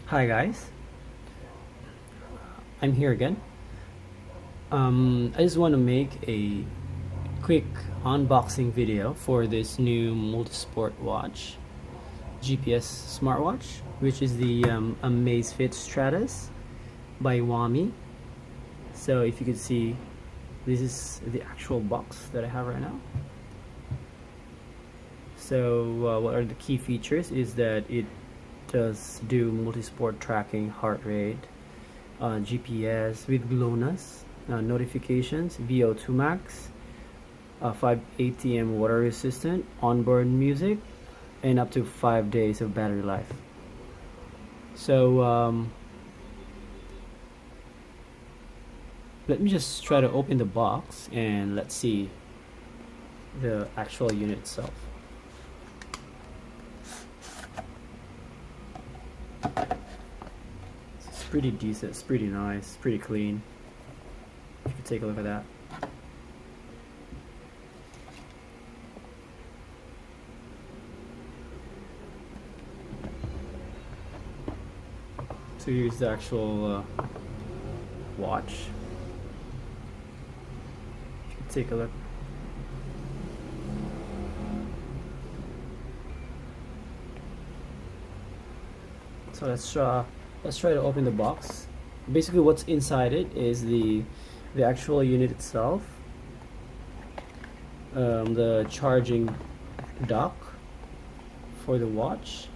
Hi guys, I'm here again. I just want to make a quick unboxing video for this new multi-sport watch, GPS smartwatch, which is the Amazfit Stratos by Huami. So if you could see, this is the actual box that I have right now. So what are the key features is that it does do multi-sport tracking, heart rate, GPS with GLONASS, notifications, VO2 max, 5 ATM water resistant, onboard music, and up to 5 days of battery life. So let me just try to open the box and let's see the actual unit itself. It's pretty decent, it's pretty nice, pretty clean. You can take a look at that. So here's the actual watch. You can take a look. So let's try to open the box. Basically, what's inside it is the actual unit itself, the charging dock for the watch,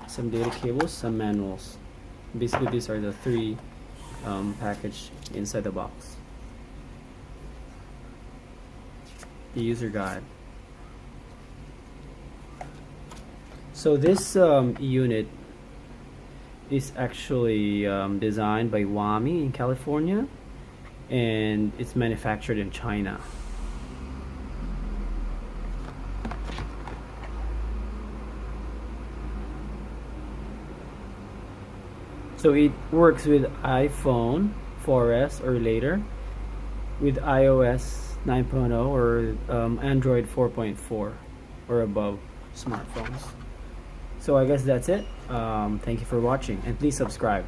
some data cables, some manuals. Basically, these are the three packaged inside the box. The user guide. So this unit is actually designed by Huami in California, and it's manufactured in China. So it works with iPhone 4S or later, with iOS 9.0 or Android 4.4 or above smartphones. So I guess that's it. Thank you for watching, and please subscribe.